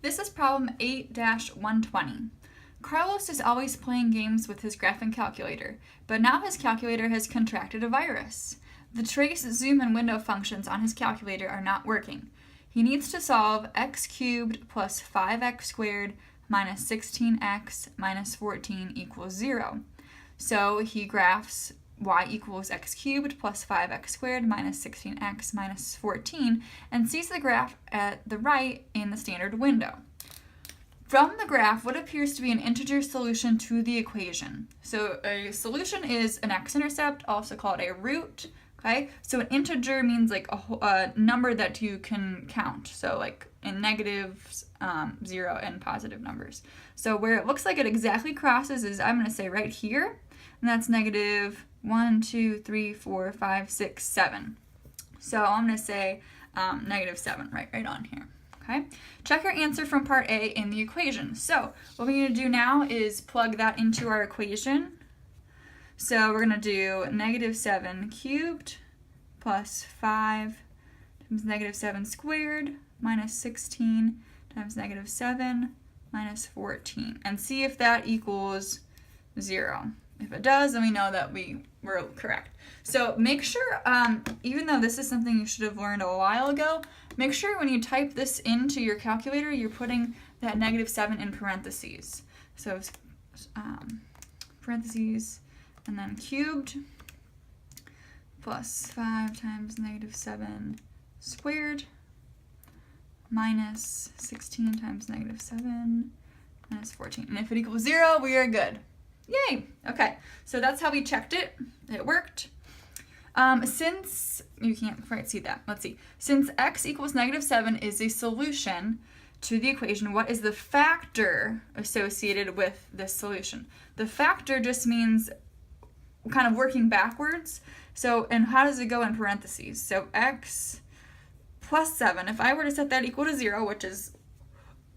This is problem 8-120. Carlos is always playing games with his graphing calculator, but now his calculator has contracted a virus. The trace, zoom, and window functions on his calculator are not working. He needs to solve x cubed plus 5x squared minus 16x minus 14 equals 0. So he graphs y equals x cubed plus 5x squared minus 16x minus 14 and sees the graph at the right in the standard window. From the graph, what appears to be an integer solution to the equation. So a solution is an x-intercept, also called a root. Okay, so an integer means like a number that you can count. So like in negatives, 0, and positive numbers. So where it looks like it exactly crosses is, I'm going to say right here, and that's negative 1, 2, 3, 4, 5, 6, 7. So I'm going to say negative 7 right on here. Okay, check your answer from part A in the equation. So what we're going to do now is plug that into our equation. So we're going to do negative 7 cubed plus 5 times negative 7 squared minus 16 times negative 7 minus 14. And see if that equals 0. If it does, then we know that we were correct. So make sure, even though this is something you should have learned a while ago, make sure when you type this into your calculator, you're putting that negative 7 in parentheses. So parentheses, and then cubed plus 5 times negative 7 squared minus 16 times negative 7 minus 14. And if it equals 0, we are good. Yay! Okay, so that's how we checked it. It worked. Since you can't quite see that, let's see. Since x equals negative 7 is a solution to the equation, what is the factor associated with this solution? The factor just means kind of working backwards. So, and how does it go in parentheses? So x plus 7, if I were to set that equal to 0, which is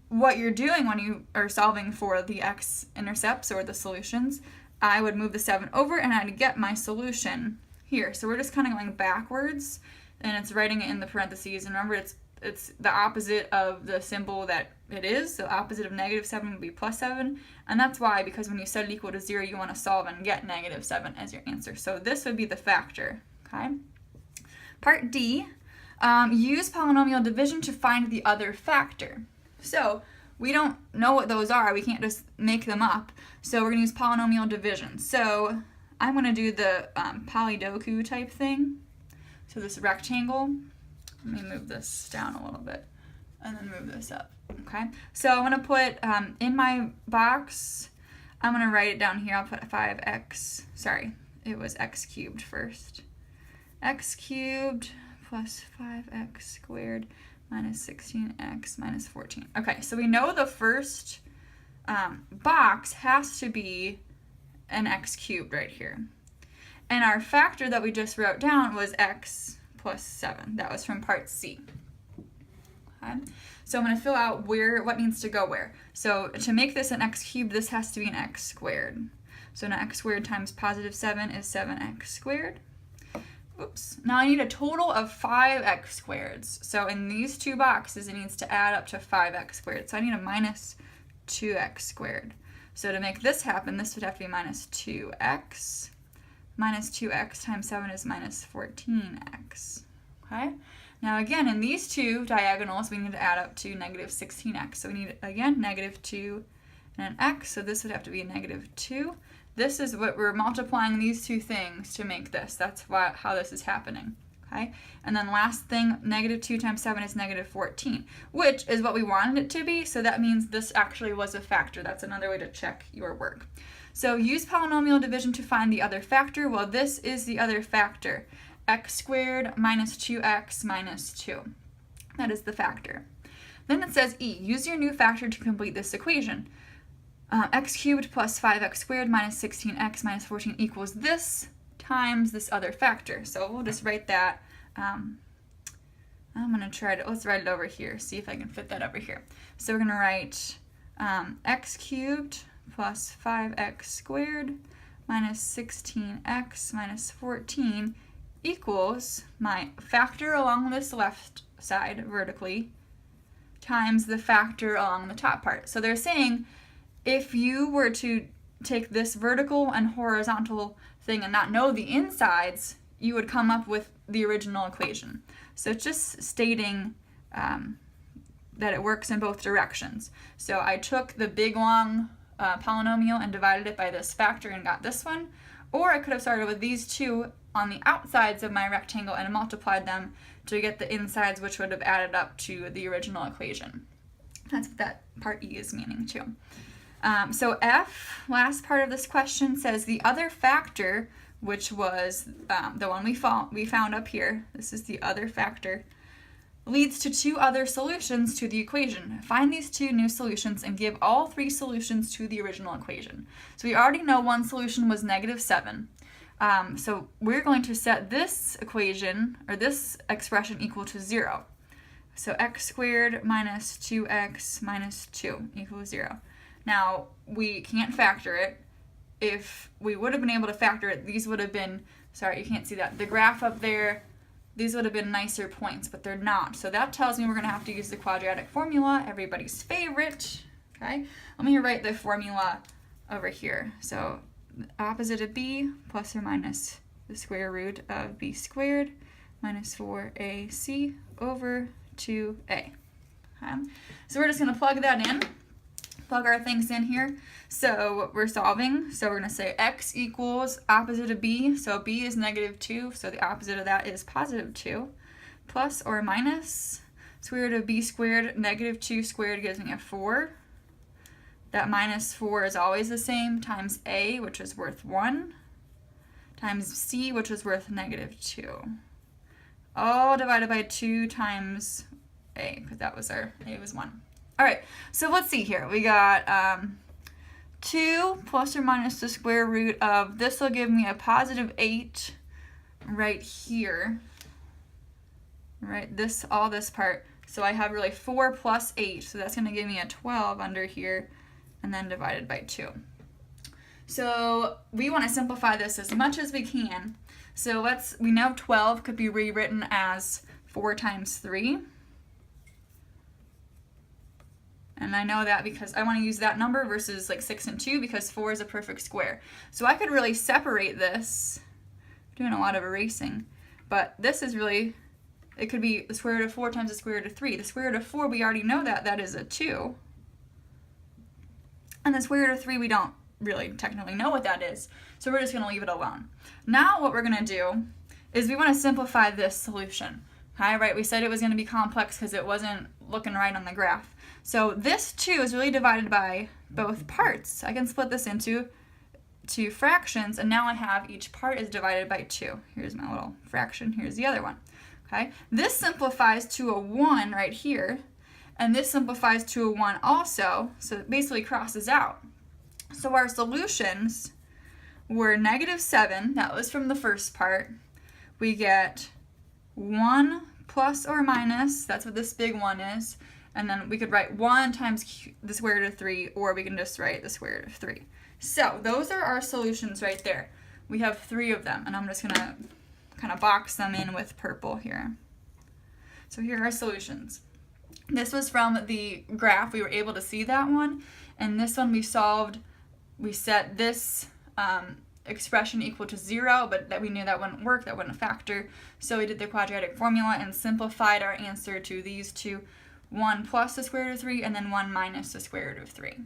what you're doing when you are solving for the x-intercepts or the solutions, I would move the 7 over and I'd get my solution here. So we're just kind of going backwards, and it's writing it in the parentheses. And remember, it's the opposite of the symbol that it is. So opposite of negative 7 would be plus 7. And that's why, because when you set it equal to 0, you want to solve and get negative 7 as your answer. So this would be the factor. Okay. Part D, use polynomial division to find the other factor. So we don't know what those are. We can't just make them up. So we're going to use polynomial division. So I'm going to do the Polydoku type thing. So this rectangle. Let me move this down a little bit and then move this up. Okay. So I'm going to put in my box, I'm going to write it down here. I'll put 5x. Sorry, it was x cubed first. X cubed plus 5x squared minus 16x minus 14. Okay, so we know the first box has to be an x cubed right here. And our factor that we just wrote down was x plus 7. That was from part C. Okay. So I'm going to fill out what needs to go where. So to make this an x cubed, this has to be an x squared. So an x squared times positive 7 is 7x squared. Oops. Now I need a total of 5x squareds. So in these two boxes, it needs to add up to 5x squared. So I need a minus 2x squared. So to make this happen, this would have to be minus 2x. Minus 2x times 7 is minus 14x. Okay? Now again, in these two diagonals, we need to add up to negative 16x. So we need, again, negative 2 and an x. So this would have to be a negative 2. This is what we're multiplying these two things to make this. That's how this is happening. Okay? And then last thing, negative 2 times 7 is negative 14, which is what we wanted it to be. So that means this actually was a factor. That's another way to check your work. So use polynomial division to find the other factor. Well, this is the other factor. X squared minus 2x minus 2. That is the factor. Then it says E. Use your new factor to complete this equation. X cubed plus 5x squared minus 16x minus 14 equals this times this other factor. So we'll just write that. I'm going to let's write it over here, see if I can fit that over here. So we're going to write x cubed plus 5x squared minus 16x minus 14 equals my factor along this left side vertically times the factor along the top part. So they're saying if you were to take this vertical and horizontal thing and not know the insides, you would come up with the original equation. So it's just stating that it works in both directions. So I took the big long polynomial and divided it by this factor and got this one, or I could have started with these two on the outsides of my rectangle and multiplied them to get the insides, which would have added up to the original equation. That's what that part E is meaning too. So F, last part of this question, says the other factor, which was the one we found up here, this is the other factor, leads to two other solutions to the equation. Find these two new solutions and give all three solutions to the original equation. So we already know one solution was -7. So we're going to set this equation, or this expression, equal to 0. So x squared minus 2x minus 2 equals 0. Now, we can't factor it. If we would have been able to factor it, these would have been, sorry, you can't see that, the graph up there, these would have been nicer points, but they're not. So that tells me we're going to have to use the quadratic formula, everybody's favorite. Okay, let me write the formula over here. So opposite of b plus or minus the square root of b squared minus 4ac over 2a. Okay. So we're just going to plug that in. Plug our things in here. So we're solving. So we're going to say x equals opposite of b. So b is -2. So the opposite of that is +2. Plus or minus square root of b squared. -2 squared gives me a 4. That -4 is always the same, times a, which is worth 1, times c, which is worth -2. All divided by 2 times a, because that was our, a was 1. All right, so let's see here. We got 2 plus or minus the square root of, this will give me a +8 right here, right? This, all this part. So I have really 4 plus 8, so that's going to give me a 12 under here, and then divided by 2. So we want to simplify this as much as we can. So we know 12 could be rewritten as 4 times 3. And I know that because I want to use that number versus like 6 and 2 because 4 is a perfect square. So I could really separate this. I'm doing a lot of erasing. But this is really, it could be the square root of 4 times the square root of 3. The square root of 4, we already know that is a 2. And the square root of 3, we don't really technically know what that is. So we're just going to leave it alone. Now what we're going to do is we want to simplify this solution. Okay, right? We said it was going to be complex because it wasn't looking right on the graph. So this 2 is really divided by both parts. I can split this into 2 fractions, and now I have each part is divided by 2. Here's my little fraction. Here's the other one. Okay, this simplifies to a 1 right here, and this simplifies to a 1 also, so it basically crosses out. So our solutions were -7, that was from the first part. We get 1 plus or minus, that's what this big one is, and then we could write 1 times the square root of 3, or we can just write the square root of 3. So those are our solutions right there. We have 3 of them, and I'm just going to kind of box them in with purple here. So here are our solutions. This was from the graph. We were able to see that one, and this one we solved. We set this expression equal to 0, but that we knew that wouldn't work, that wouldn't factor. So we did the quadratic formula and simplified our answer to these two, 1 plus the square root of 3 and then 1 minus the square root of 3.